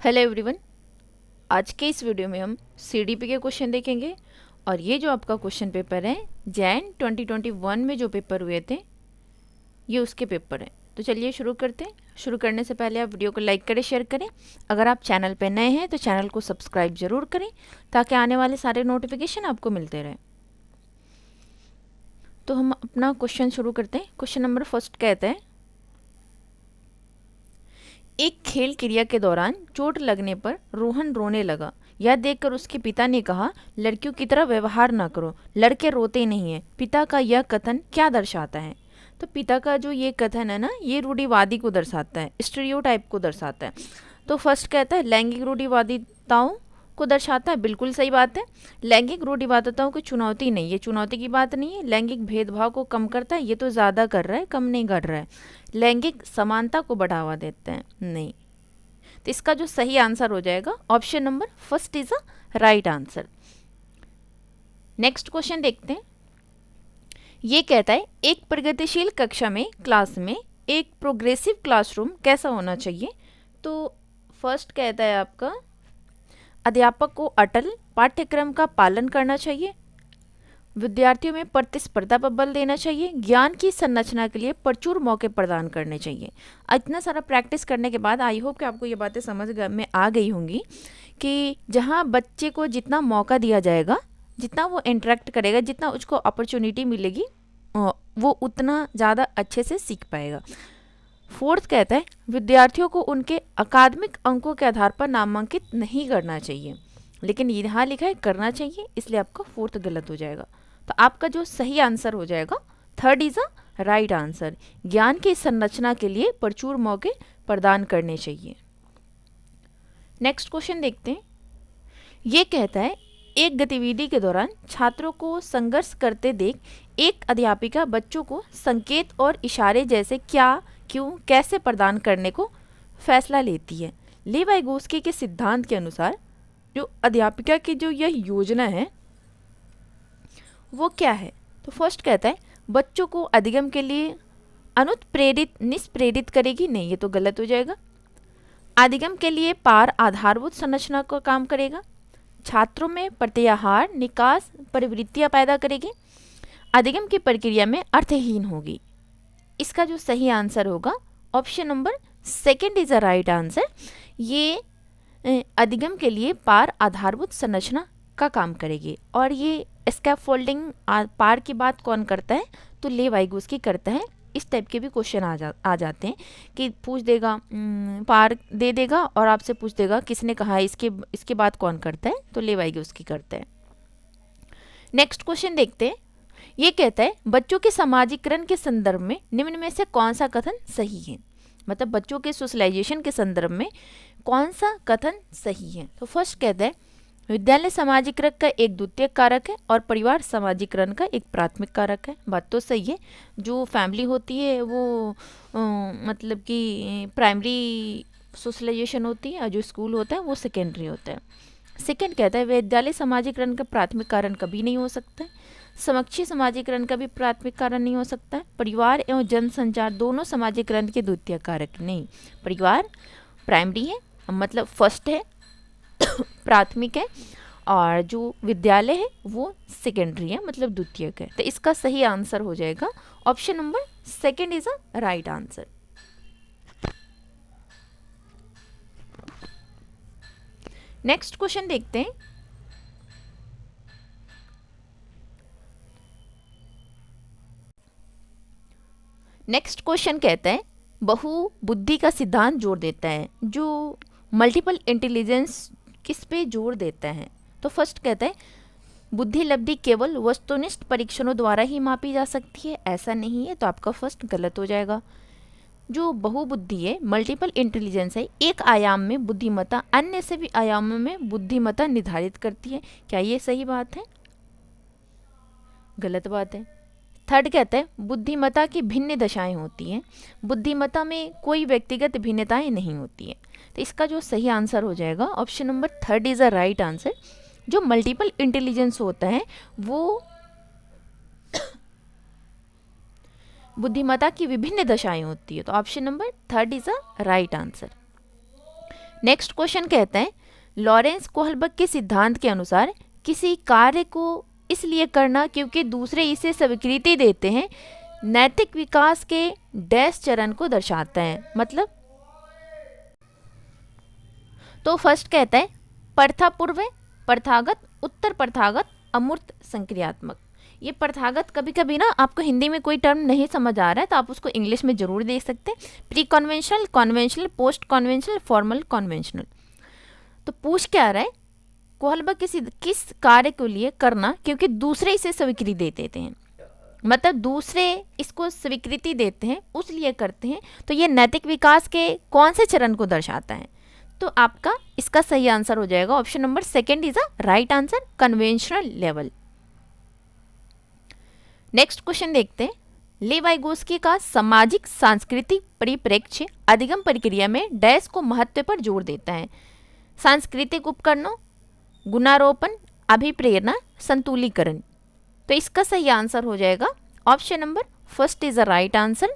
Hello everyone. आज के इस वीडियो में हम सीडीपी के क्वेश्चन देखेंगे और ये जो आपका क्वेश्चन पेपर है जैन 2021 में जो पेपर हुए थे ये उसके पेपर हैं। तो चलिए शुरू करते हैं। शुरू करने से पहले आप वीडियो को लाइक करें, शेयर करें। अगर आप चैनल पर नए हैं तो चैनल को सब्सक्राइब जरूर करें ताकि आने वाले सारे नोटिफिकेशन आपको मिलते रहें। तो हम अपना क्वेश्चन शुरू करते हैं। क्वेश्चन नंबर फर्स्ट कहता है, एक खेल क्रिया के दौरान चोट लगने पर रोहन रोने लगा। यह देखकर उसके पिता ने कहा, लड़कियों की तरह व्यवहार न करो, लड़के रोते नहीं हैं। पिता का यह कथन क्या दर्शाता है? तो पिता का जो ये कथन है ना, ये रूढ़िवादी को दर्शाता है, स्टीरियोटाइप को दर्शाता है। तो फर्स्ट कहता है लैंगिक रूढ़िवादिताओं को दर्शाता है। बिल्कुल सही बात है। लैंगिक रूढ़िवादिताओं की चुनौती नहीं, ये चुनौती की बात नहीं है। लैंगिक भेदभाव को कम करता है, ये तो ज़्यादा कर रहा है, कम नहीं कर रहा है। लैंगिक समानता को बढ़ावा देते हैं, नहीं। तो इसका जो सही आंसर हो जाएगा option number first is a right answer. Next question देखते हैं। ये कहता है एक प्रगतिशील कक्षा में क्लास में एक प्रोग्रेसिव क्लासरूम कैसा होना चाहिए? तो फर्स्ट कहता है आपका अध्यापक को अटल पाठ्यक्रम का पालन करना चाहिए, विद्यार्थियों में प्रतिस्पर्धा पर बल देना चाहिए, ज्ञान की संरचना के लिए प्रचुर मौके प्रदान करने चाहिए। इतना सारा प्रैक्टिस करने के बाद आई होप कि आपको ये बातें समझ में आ गई होंगी कि जहाँ बच्चे को जितना मौका दिया जाएगा, जितना वो इंटरेक्ट करेगा, जितना उसको अपॉर्चुनिटी मिलेगी, वो उतना ज़्यादा अच्छे से सीख पाएगा। फोर्थ कहता है विद्यार्थियों को उनके अकादमिक अंकों के आधार पर नामांकित नहीं करना चाहिए, लेकिन यहाँ लिखा है करना चाहिए, इसलिए आपका फोर्थ गलत हो जाएगा। तो आपका जो सही आंसर हो जाएगा third is a right answer. ज्ञान की संरचना के लिए प्रचुर मौके प्रदान करने चाहिए। नेक्स्ट क्वेश्चन देखते हैं। ये कहता है एक गतिविधि के दौरान छात्रों को संघर्ष करते देख एक अध्यापिका बच्चों को संकेत और इशारे जैसे क्या, क्यों, कैसे प्रदान करने को फैसला लेती है। लेवाइगोस्की के सिद्धांत के अनुसार जो अध्यापिका की जो यह योजना है वो क्या है? तो फर्स्ट कहता है बच्चों को अधिगम के लिए अनुत्प्रेरित निष्प्रेरित करेगी, नहीं, ये तो गलत हो जाएगा। अधिगम के लिए पार आधारभूत संरचना का काम करेगा, छात्रों में प्रत्याहार निकास प्रवृत्तियां पैदा करेगी, अधिगम की प्रक्रिया में अर्थहीन होगी। इसका जो सही आंसर होगा option number second is a right answer. ये अधिगम के लिए पार आधारभूत संरचना का काम करेगी। और ये स्कैफोल्डिंग पार की बात कौन करता है? तो लेवाइगोस्की करता है। इस टाइप के भी क्वेश्चन आ जाते हैं कि पूछ देगा, पार दे देगा और आपसे पूछ देगा किसने कहा है, इसके बाद कौन करता है? तो लेवाइगोस्की करता है। नेक्स्ट क्वेश्चन देखते हैं। ये कहता है बच्चों के समाजीकरण के संदर्भ में निम्न में से कौन सा कथन सही है? मतलब बच्चों के सोशलाइजेशन के संदर्भ में कौन सा कथन सही है? तो फर्स्ट कहता है विद्यालय सामाजिकरण का एक द्वितीयक कारक है और परिवार सामाजिकरण का एक प्राथमिक कारक है। बात तो सही है। जो फैमिली होती है वो मतलब कि प्राइमरी सोशलाइजेशन होती है और जो स्कूल होता है वो सेकेंडरी होता है। सेकेंड कहता है विद्यालय सामाजिकरण का प्राथमिक कारण कभी नहीं हो सकता है, समक्षी समाजीकरण का भी प्राथमिक कारण नहीं हो सकता है, परिवार एवं जनसंचार दोनों समाजीकरण के द्वितीय कारक नहीं। परिवार प्राइमरी है, मतलब फर्स्ट है, प्राथमिक है, और जो विद्यालय है वो सेकेंडरी है, मतलब द्वितीयक है। तो इसका सही आंसर हो जाएगा option number second is a right answer. Next question देखते हैं। नेक्स्ट क्वेश्चन कहता है बहु बुद्धि का सिद्धांत जोर देता है, जो मल्टीपल इंटेलिजेंस किस पे जोर देता है? तो फर्स्ट कहता है बुद्धि लब्धि केवल वस्तुनिष्ठ परीक्षणों द्वारा ही मापी जा सकती है, ऐसा नहीं है। तो आपका फर्स्ट गलत हो जाएगा। जो बहुबुद्धि है, मल्टीपल इंटेलिजेंस है, एक आयाम में बुद्धिमत्ता अन्य सभी आयामों में बुद्धिमत्ता निर्धारित करती है। क्या ये सही बात है? गलत बात है। थर्ड कहता है बुद्धिमत्ता की भिन्न दशाएं होती हैं, बुद्धिमत्ता में कोई व्यक्तिगत भिन्नताएं नहीं होती है। तो इसका जो सही आंसर हो जाएगा option number third is a right answer. जो मल्टीपल इंटेलिजेंस होता है वो बुद्धिमत्ता की विभिन्न दशाएं होती है। तो option number third is a right answer. Next question कहते हैं लॉरेंस कोहलबर्ग के सिद्धांत के अनुसार किसी कार्य को इसलिए करना क्योंकि दूसरे इसे स्वीकृति देते हैं नैतिक विकास के डैश चरण को दर्शाता है। मतलब तो फर्स्ट कहता है प्रथापूर्व, प्रथागत, उत्तर प्रथागत, अमूर्त, संक्रियात्मक। ये प्रथागत कभी कभी ना आपको हिंदी में कोई टर्म नहीं समझ आ रहा है तो आप उसको इंग्लिश में जरूर देख सकते हैं। Pre conventional, conventional, post conventional, formal, conventional. तो पूछ क्या रहा है, कोहलबर्ग किस कार्य के लिए करना क्योंकि दूसरे इसे स्वीकृति देते हैं, मतलब दूसरे इसको स्वीकृति देते हैं उस लिए करते हैं। तो ये नैतिक विकास के कौन से चरण को दर्शाता है? तो आपका इसका सही आंसर हो जाएगा option number second is a right answer, conventional level. Next question देखते हैं लेव वाइगोस्की का सामाजिक सांस्कृतिक परिप्रेक्ष्य अधिगम प्रक्रिया में डैश को महत्व पर जोर देता है। सांस्कृतिक उपकरणों, गुणारोपण, अभिप्रेरणा, संतुलीकरण। तो इसका सही आंसर हो जाएगा option number first is the right answer,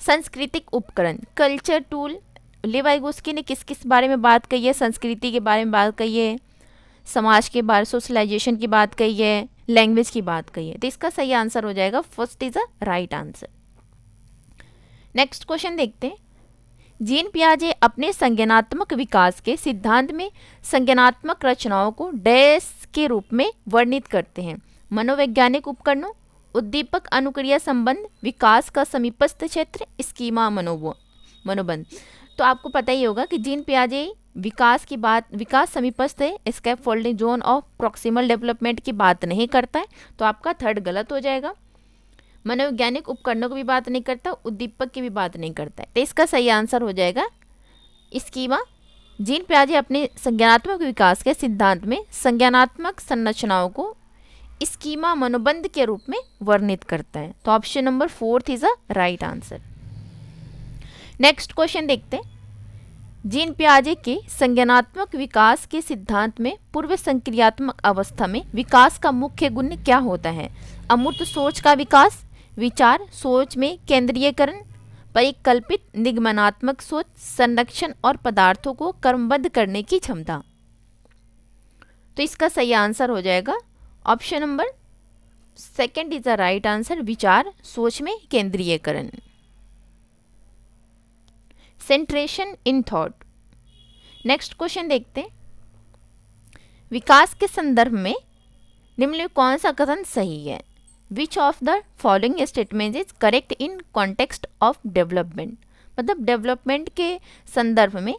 सांस्कृतिक उपकरण, कल्चर टूल। लेव वाइगोस्की ने किस किस बारे में बात कही है? संस्कृति के बारे में बात कही है, समाज के बारे, सोशलाइजेशन की बात कही है, लैंग्वेज की बात कही है। तो इसका सही आंसर हो जाएगा first is a right answer. Next question देखते हैं जीन पियाजे अपने संज्ञानात्मक विकास के सिद्धांत में संज्ञानात्मक रचनाओं को डैश के रूप में वर्णित करते हैं। मनोवैज्ञानिक उपकरणों, उद्दीपक अनुक्रिया संबंध, विकास का समीपस्थ क्षेत्र, स्कीमा मनोबंध। तो आपको पता ही होगा कि जीन पियाजे विकास समीपस्थ है, escape folding zone of proximal development की बात नहीं करता है। तो आपका थर्ड गलत हो जाएगा। मनोवैज्ञानिक उपकरणों की भी बात नहीं करता, उद्दीपक की भी बात नहीं करता है। तो इसका सही आंसर हो जाएगा स्कीमा। जीन पियाजे अपने संज्ञानात्मक विकास के सिद्धांत में संज्ञानात्मक संरचनाओं को स्कीमा मनोबंध के रूप में वर्णित करता है। तो option number fourth is a right answer. Next question देखते हैं जीन पियाजे के संज्ञानात्मक विकास के सिद्धांत में पूर्व संक्रियात्मक अवस्था में विकास का मुख्य गुण क्या होता है? अमूर्त सोच का विकास, विचार सोच में केंद्रीयकरण, परिकल्पित निगमनात्मक सोच, संरक्षण और पदार्थों को क्रमबद्ध करने की क्षमता। तो इसका सही आंसर हो जाएगा option number second is the right answer, विचार सोच में केंद्रीयकरण। Centration in thought. Next question देखते हैं विकास के संदर्भ में निम्न में कौन सा कथन सही है? Which of the following statement is correct in context of development. मतलब डेवलपमेंट के संदर्भ में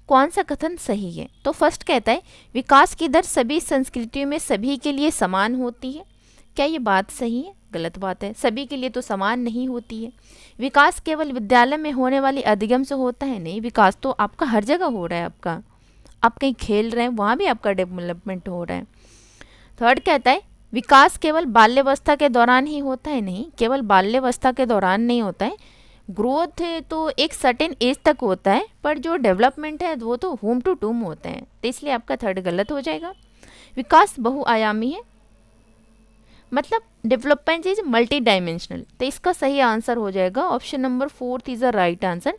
कौन सा कथन सही है? तो फर्स्ट कहता है विकास की दर सभी संस्कृतियों में सभी के लिए समान होती है। क्या ये बात सही है? गलत बात है, सभी के लिए तो समान नहीं होती है। विकास केवल विद्यालय में होने वाली अधिगम से होता है? नहीं, विकास तो आपका हर जगह हो रहा है। आप कहीं खेल रहे हैं वहाँ भी आपका डेवलपमेंट हो रहा है। थर्ड कहता है विकास केवल बाल्यावस्था के दौरान ही होता है? नहीं, केवल बाल्यावस्था के दौरान नहीं होता है। ग्रोथ तो एक सर्टेन एज तक होता है, पर जो डेवलपमेंट है वो तो होम टू टूम होते हैं। तो इसलिए आपका थर्ड गलत हो जाएगा। विकास बहुआयामी है, मतलब डेवलपमेंट इज मल्टी डायमेंशनल। तो इसका सही आंसर हो जाएगा option number fourth is the right answer.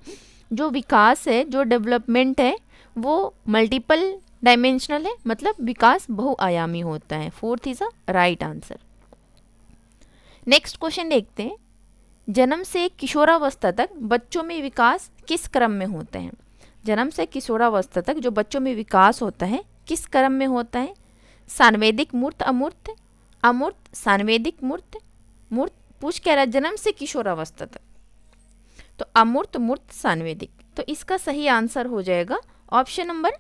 जो विकास है, जो डेवलपमेंट है वो मल्टीपल डायमेंशनल है, मतलब विकास बहुआयामी होता है। Fourth is a right answer. Next question देखते हैं जन्म से किशोरावस्था तक बच्चों में विकास किस क्रम में होते हैं? जन्म से किशोरावस्था तक जो बच्चों में विकास होता है किस क्रम में होता है? सांवेदिक, मूर्त, अमूर्त, अमूर्त, सांवेदिक, मूर्त, मूर्त। पूछ क्या रहा है? जन्म से किशोरावस्था तक, तो अमूर्त, मूर्त, सांवेदिक। तो इसका सही आंसर हो जाएगा ऑप्शन नंबर,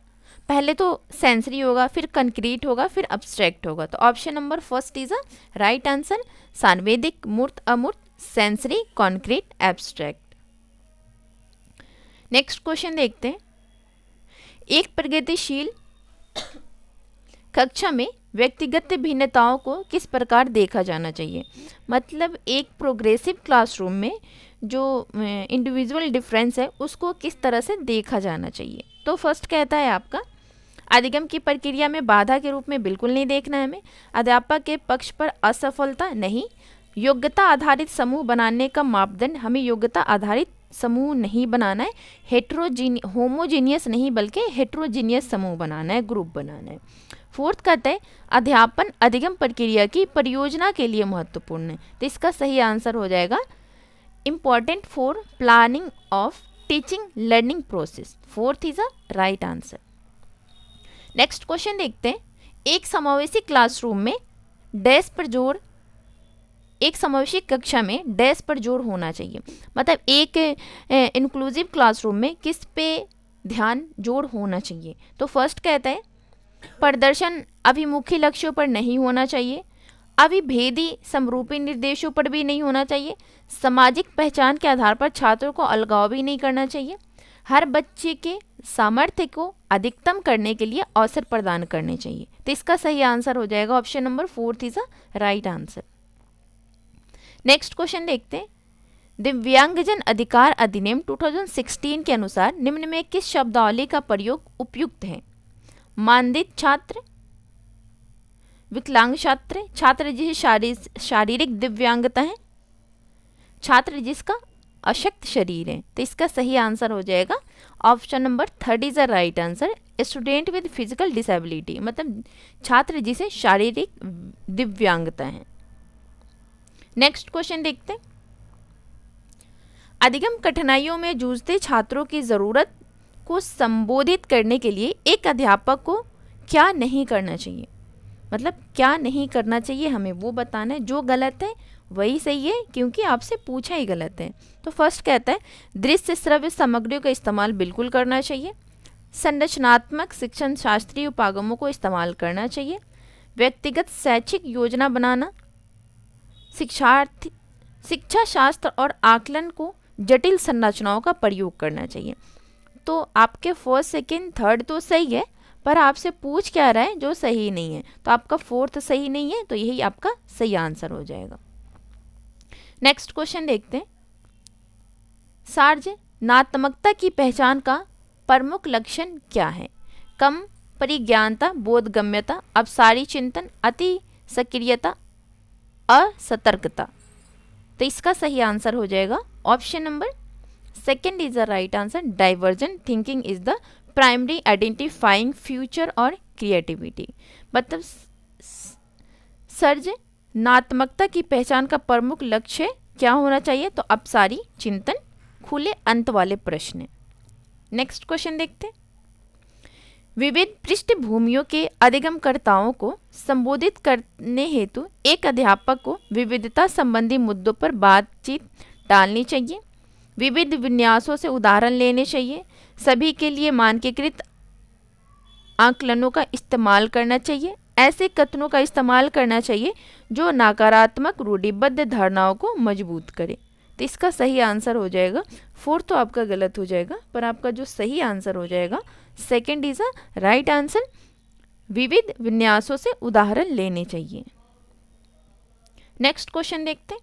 पहले तो सेंसरी होगा, फिर कंक्रीट होगा, फिर अब्स्ट्रैक्ट होगा। तो option number first is a right answer, सांवेदिक, मूर्त, अमूर्त, sensory, concrete, abstract. Next question देखते हैं एक प्रगतिशील कक्षा में व्यक्तिगत भिन्नताओं को किस प्रकार देखा जाना चाहिए? मतलब एक प्रोग्रेसिव क्लासरूम में जो इंडिविजुअल डिफरेंस है उसको किस तरह से देखा जाना चाहिए? तो फर्स्ट कहता है आपका अधिगम की प्रक्रिया में बाधा के रूप में बिल्कुल नहीं देखना है हमें। अध्यापक के पक्ष पर असफलता नहीं। योग्यता आधारित समूह बनाने का मापदंड हमें योग्यता आधारित समूह नहीं बनाना है, होमोजीनियस नहीं बल्कि हेट्रोजीनियस समूह बनाना है, ग्रुप बनाना है। फोर्थ कहता है अध्यापन अधिगम प्रक्रिया की परियोजना के लिए महत्वपूर्ण है। तो इसका सही आंसर हो जाएगा important for planning of teaching learning process. Fourth is a right answer. Next question देखते हैं, एक समावेशी क्लासरूम में डैश पर जोर, एक समावेशी कक्षा में डैश पर जोर होना चाहिए। मतलब एक इंक्लूसिव क्लासरूम में किस पे ध्यान जोर होना चाहिए। तो फर्स्ट कहता है प्रदर्शन अभिमुखी लक्ष्यों पर नहीं होना चाहिए, अभिभेदी समरूपी निर्देशों पर भी नहीं होना चाहिए, सामाजिक पहचान के आधार पर छात्रों को अलगाव भी नहीं करना चाहिए, हर बच्चे के सामर्थ्य को अधिकतम करने के लिए अवसर प्रदान करने चाहिए। तो इसका सही आंसर हो जाएगा option number fourth is a right answer. Next question देखते हैं, दिव्यांगजन अधिकार अधिनियम 2016 के अनुसार निम्न में किस शब्दावली का प्रयोग उपयुक्त है। मानदित छात्र, विकलांग छात्र, छात्र जिसे शारीरिक दिव्यांगता है, छात्र जिसका अशक्त शरीर है। तो इसका सही आंसर हो जाएगा option number third is the right answer, student with physical disability, मतलब छात्र जिसे शारीरिक दिव्यांगता है। नेक्स्ट क्वेश्चन देखते हैं, अधिगम कठिनाइयों में जूझते छात्रों की ज़रूरत को संबोधित करने के लिए एक अध्यापक को क्या नहीं करना चाहिए। मतलब क्या नहीं करना चाहिए हमें वो बताना है, जो गलत है वही सही है क्योंकि आपसे पूछा ही गलत है। तो फर्स्ट कहता है दृश्य श्रव्य सामग्रियों का इस्तेमाल बिल्कुल करना चाहिए, संरचनात्मक शिक्षण शास्त्रीय उपागमों को इस्तेमाल करना चाहिए, व्यक्तिगत शैक्षिक योजना बनाना, शिक्षा शास्त्र और आकलन को जटिल संरचनाओं का प्रयोग करना चाहिए। तो आपके फर्स्ट सेकंड थर्ड तो सही है, पर आपसे पूछ क्या रहा है जो सही नहीं है, तो आपका फोर्थ सही नहीं है, तो यही आपका सही आंसर हो जाएगा। नेक्स्ट क्वेश्चन देखते हैं, सार्वजनात्मकता की पहचान का प्रमुख लक्षण क्या है। कम परिज्ञानता, बोधगम्यता, अपसारी चिंतन, अति सक्रियता, असतर्कता। तो इसका सही आंसर हो जाएगा option number second is the right answer, divergent thinking is the primary identifying future और क्रिएटिविटी। मतलब सर्जनात्मकता की पहचान का प्रमुख लक्ष्य क्या होना चाहिए, तो अपसारी चिंतन, खुले अंत वाले प्रश्न। नेक्स्ट क्वेश्चन देखते हैं, विविध पृष्ठभूमियों के अधिगमकर्ताओं को संबोधित करने हेतु एक अध्यापक को विविधता संबंधी मुद्दों पर बातचीत डालनी चाहिए, विविध विन्यासों से उदाहरण लेने चाहिए, सभी के लिए मानकीकृत आकलनों का इस्तेमाल करना चाहिए, ऐसे कथनों का इस्तेमाल करना चाहिए जो नकारात्मक रूढ़िबद्ध धारणाओं को मजबूत करे। तो इसका सही आंसर हो जाएगा, फोर्थ तो आपका गलत हो जाएगा, पर आपका जो सही आंसर हो जाएगा second is a right answer, विविध विन्यासों से उदाहरण लेने चाहिए। नेक्स्ट क्वेश्चन देखते हैं,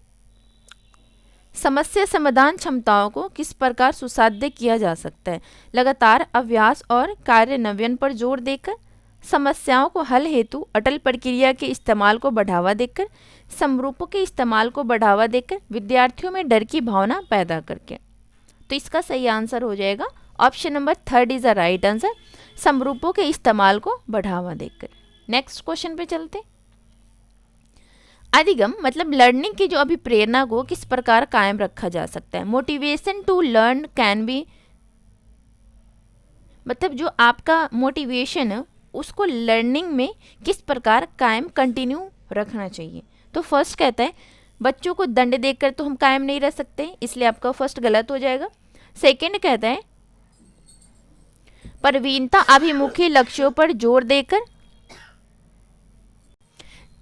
समस्या समाधान क्षमताओं को किस प्रकार सुसाध्य किया जा सकता है। लगातार अभ्यास और कार्यान्वयन पर जोर देकर, समस्याओं को हल हेतु अटल प्रक्रिया के इस्तेमाल को बढ़ावा देकर, समरूपों के इस्तेमाल को बढ़ावा देकर, विद्यार्थियों में डर की भावना पैदा करके। तो इसका सही आंसर हो जाएगा option number third is the right answer, समरूपों के इस्तेमाल को बढ़ावा देकर। नेक्स्ट क्वेश्चन पे चलते, अधिगम मतलब लर्निंग की जो अभिप्रेरणा को किस प्रकार कायम रखा जा सकता है। Motivation to learn can be, मतलब जो आपका मोटिवेशन है उसको लर्निंग में किस प्रकार कायम कंटिन्यू रखना चाहिए। तो फर्स्ट कहता है बच्चों को दंड देकर तो हम कायम नहीं रह सकते, इसलिए आपका फर्स्ट गलत हो जाएगा। सेकंड कहता है प्रवीणता अभिमुखी लक्ष्यों पर जोर देकर।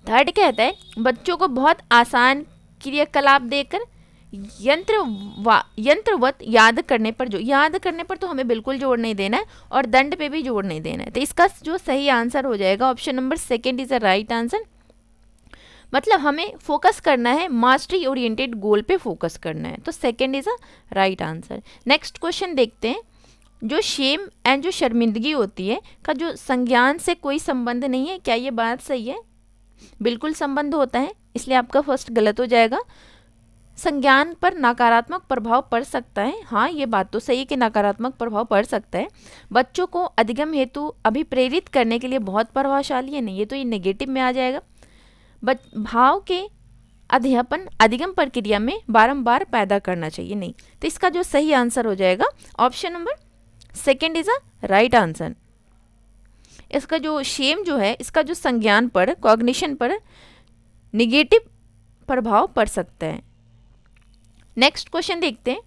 थर्ड कहता है बच्चों को बहुत आसान क्रियाकलाप देकर यंत्रवत याद करने पर याद करने पर तो हमें बिल्कुल जोर नहीं देना है और दंड पे भी जोर नहीं देना है। तो इसका जो सही आंसर हो जाएगा option number second is the right answer, मतलब हमें फोकस करना है, मास्टरी ओरिएंटेड गोल पे फोकस करना है। तो second is a right answer. Next question देखते हैं, जो शेम एंड जो शर्मिंदगी होती है का जो संज्ञान से कोई संबंध नहीं है, क्या ये बात सही है? बिल्कुल संबंध होता है, इसलिए आपका फर्स्ट गलत हो जाएगा। संज्ञान पर नकारात्मक प्रभाव पड़ सकता है। हाँ, ये बात तो सही है कि नकारात्मक प्रभाव पड़ सकता है। बच्चों को अधिगम हेतु अभिप्रेरित करने के लिए बहुत प्रभावशाली है। नहीं, ये तो ये नेगेटिव में आ जाएगा। भाव के अध्यापन अधिगम प्रक्रिया में बारंबार पैदा करना चाहिए। नहीं, तो इसका जो सही आंसर हो जाएगा option number second is a right answer. इसका जो शेम जो है, इसका जो संज्ञान पर, कॉग्निशन पर निगेटिव प्रभाव पड़ सकता है। नेक्स्ट क्वेश्चन देखते हैं।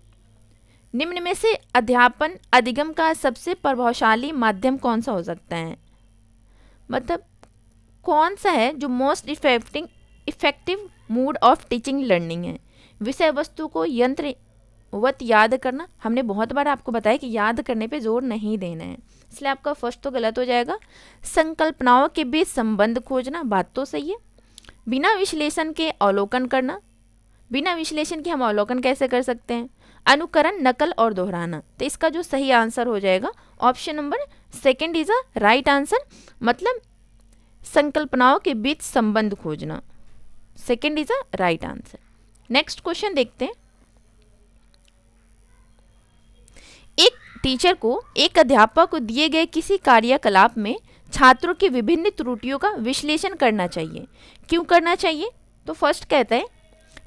निम्न में से अध्यापन अधिगम का सबसे प्रभावशाली माध्यम कौन सा हो सकता है? मतलब कौन सा है जो most effective mode of teaching learning है? विषय वस्तु को यंत्रवत याद करना। हमने बहुत बार आपको बताया कि याद करने पे जोर नहीं देना है, इसलिए आपका फर्स्ट तो गलत हो जाएगा। संकल्पनाओं के बीच संबंध खोजना, बात तो सही है। बिना विश्लेषण के अवलोकन करना। बिना विश्लेषण के हम अवलोकन कैसे कर सकते हैं? अनुकरण, नकल और दोहराना। तो इसका जो सही आंसर हो जाएगा option number second is a right answer. मतलब संकल्पनाओं के बीच संबंध खोजना, second is a right answer. Next question देखते हैं। एक टीचर को एक अध्यापक को दिए गए किसी कार्यकलाप में छात्रों की विभिन्न त्रुटियों का विश्लेषण करना चाहिए। क्यों करना चाहिए? तो फर्स्ट कहता है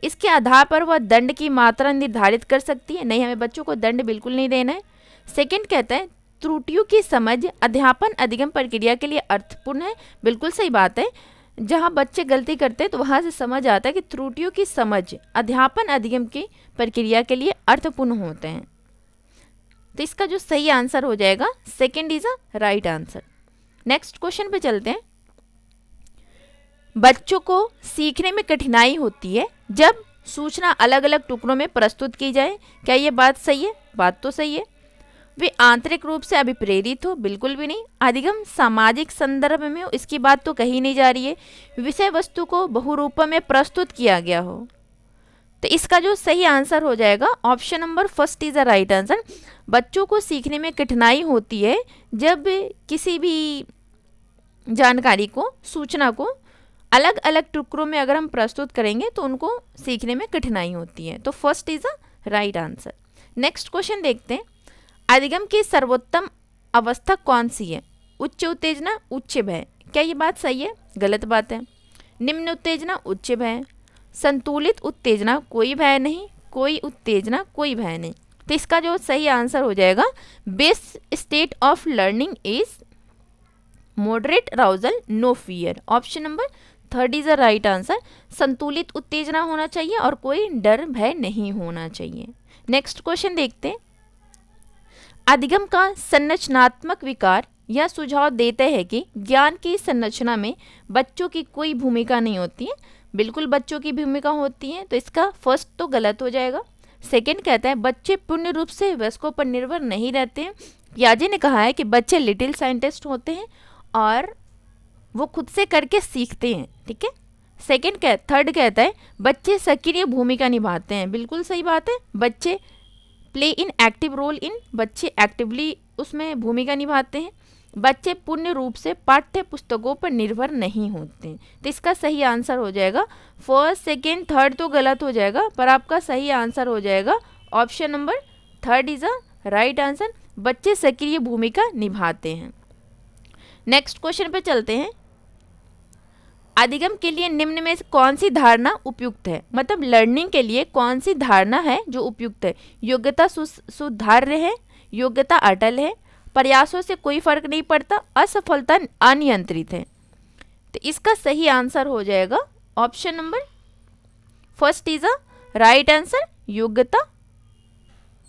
इसके आधार पर वह दंड की मात्रा निर्धारित कर सकती है। नहीं, हमें बच्चों को दंड बिल्कुल नहीं देना है। सेकंड कहता है त्रुटियों की समझ अध्यापन अधिगम प्रक्रिया के लिए अर्थपूर्ण है। बिल्कुल सही बात है। जहाँ बच्चे गलती करते हैं तो वहाँ से समझ आता है कि त्रुटियों की समझ अध्यापन अधिगम की प्रक्रिया के लिए अर्थपूर्ण होते हैं। तो इसका जो सही आंसर हो जाएगा second is a right answer. Next question पे चलते हैं। बच्चों को सीखने में कठिनाई होती है जब सूचना अलग अलग टुकड़ों में प्रस्तुत की जाए। क्या ये बात सही है? बात तो सही है। वे आंतरिक रूप से अभिप्रेरित हो? बिल्कुल भी नहीं। अधिगम सामाजिक संदर्भ में हो? इसकी बात तो कही नहीं जा रही है। विषय वस्तु को बहुरूपों में प्रस्तुत किया गया हो? तो इसका जो सही आंसर हो जाएगा option number first is the right answer. बच्चों को सीखने में कठिनाई होती है जब किसी भी जानकारी को, सूचना को अलग अलग टुकड़ों में अगर हम प्रस्तुत करेंगे तो उनको सीखने में कठिनाई होती है। तो first is a right answer. Next question देखते हैं। अधिगम की सर्वोत्तम अवस्था कौन सी है? उच्च उत्तेजना, उच्च भय। क्या ये बात सही है? गलत बात है। निम्न उत्तेजना, उच्च भय। संतुलित उत्तेजना, कोई भय नहीं। कोई उत्तेजना, कोई भय नहीं। तो इसका जो सही आंसर हो जाएगा best state of learning is moderate arousal, no fear. Option number third is the right answer. संतुलित उत्तेजना होना चाहिए और कोई डर भय नहीं होना चाहिए। नेक्स्ट क्वेश्चन देखते हैं। अधिगम का संरचनात्मक विकार यह सुझाव देते हैं कि ज्ञान की संरचना में बच्चों की कोई भूमिका नहीं होती है। बिल्कुल बच्चों की भूमिका होती है। तो इसका फर्स्ट तो गलत हो जाएगा। सेकंड कहता है बच्चे पूर्ण रूप से वयस्कों पर निर्भर नहीं रहते हैं। पियाजे ने कहा है कि बच्चे लिटिल साइंटिस्ट होते हैं और वो खुद से करके सीखते हैं। ठीक है। थर्ड कहता है बच्चे सक्रिय भूमिका निभाते हैं। बिल्कुल सही बात है। बच्चे play in active role in, बच्चे एक्टिवली उसमें भूमिका निभाते हैं। बच्चे पूर्ण रूप से पाठ्य पुस्तकों पर निर्भर नहीं होते हैं। तो इसका सही आंसर हो जाएगा फर्स्ट, सेकेंड, थर्ड तो गलत हो जाएगा, पर आपका सही आंसर हो जाएगा option number third is a right answer. बच्चे सक्रिय भूमिका निभाते हैं। नेक्स्ट क्वेश्चन पे चलते हैं। अधिगम के लिए निम्न में से कौन सी धारणा उपयुक्त है? मतलब लर्निंग के लिए कौन सी धारणा है जो उपयुक्त है? योग्यता सुधार्य है, योग्यता अटल है, प्रयासों से कोई फर्क नहीं पड़ता, असफलता अनियंत्रित है। तो इसका सही आंसर हो जाएगा option number first is a right answer. योग्यता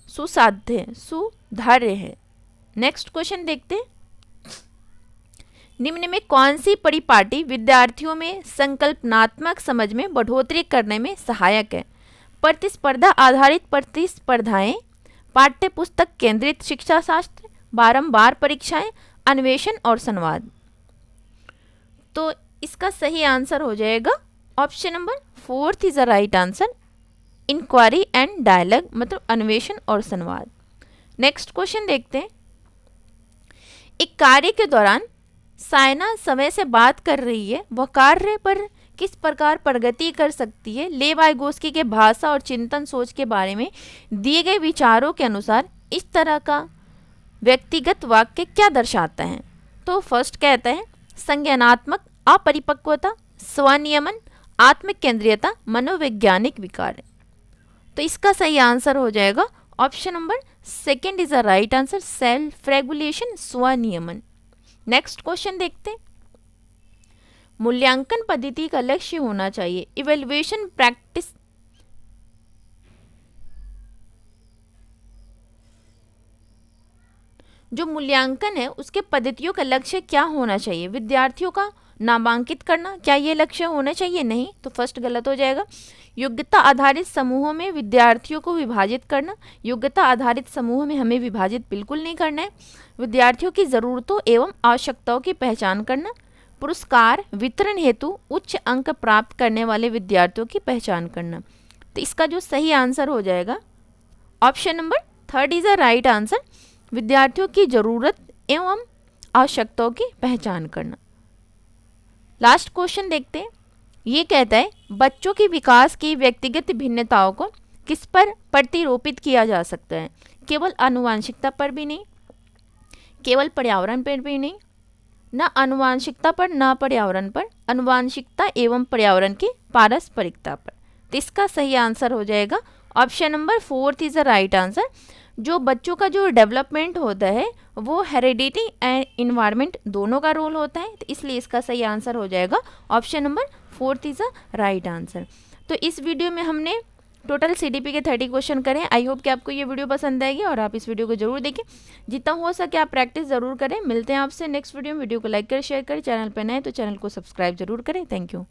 सुसाध्य है, सुधार्य है। नेक्स्ट क्वेश्चन देखते हैं। निम्न में कौन सी परिपाटी विद्यार्थियों में संकल्पनात्मक समझ में बढ़ोतरी करने में सहायक है? प्रतिस्पर्धा आधारित प्रतिस्पर्धाएं, पाठ्य पुस्तक केंद्रित शिक्षा शास्त्र, बारंबार परीक्षाएं, अन्वेषण और संवाद। तो इसका सही आंसर हो जाएगा option number fourth is the right answer. Inquiry and dialogue, मतलब अन्वेषण और संवाद। नेक्स्ट क्वेश्चन देखते हैं। एक कार्य के दौरान सायना समय से बात कर रही है, वह कार्य पर किस प्रकार प्रगति कर सकती है। लेव वाइगोस्की के भाषा और चिंतन सोच के बारे में दिए गए विचारों के अनुसार इस तरह का व्यक्तिगत वाक्य क्या दर्शाता है। तो फर्स्ट कहता है संज्ञानात्मक अपरिपक्वता, स्वनियमन, आत्मिक केंद्रीयता, मनोवैज्ञानिक विकार। तो इसका सही आंसर हो जाएगा option number second is the right answer, self regulation, स्वनियमन। नेक्स्ट क्वेश्चन देखते हैं। मूल्यांकन पद्धति का लक्ष्य होना चाहिए। इवेल्युएशन प्रैक्टिस जो मूल्यांकन है उसके पद्धतियों का लक्ष्य क्या होना चाहिए। विद्यार्थियों का नामांकित करना, क्या ये लक्ष्य होना चाहिए? नहीं, तो फर्स्ट गलत हो जाएगा। योग्यता आधारित समूहों में विद्यार्थियों को विभाजित करना, योग्यता आधारित समूह में हमें विभाजित बिल्कुल नहीं करना है। विद्यार्थियों की ज़रूरतों एवं आवश्यकताओं की पहचान करना, पुरस्कार वितरण हेतु उच्च अंक प्राप्त करने वाले विद्यार्थियों की पहचान करना। तो इसका जो सही आंसर हो जाएगा option number third is the right answer, विद्यार्थियों की जरूरत एवं आवश्यकताओं की पहचान करना। लास्ट क्वेश्चन देखते हैं। ये कहता है बच्चों के विकास की व्यक्तिगत भिन्नताओं को किस पर प्रतिरोपित किया जा सकता है। केवल आनुवांशिकता पर भी नहीं, केवल पर्यावरण पर भी नहीं, न आनुवांशिकता पर न पर्यावरण पर, आनुवांशिकता एवं पर्यावरण की पारस्परिकता पर। तो इसका सही आंसर हो जाएगा option number fourth is the right answer. जो बच्चों का जो डेवलपमेंट होता है वो हेरिडिटी एंड इन्वायरमेंट दोनों का रोल होता है, तो इसलिए इसका सही आंसर हो जाएगा option number fourth is the right answer. तो इस वीडियो में हमने टोटल सीडीपी के 30 क्वेश्चन करें। आई होप कि आपको ये वीडियो पसंद आएगी और आप इस वीडियो को जरूर देखें, जितना हो सके आप प्रैक्टिस जरूर करें। मिलते हैं आपसे नेक्स्ट वीडियो में। वीडियो को लाइक करें, शेयर करें, चैनल पर नए तो चैनल को सब्सक्राइब जरूर करें। Thank you.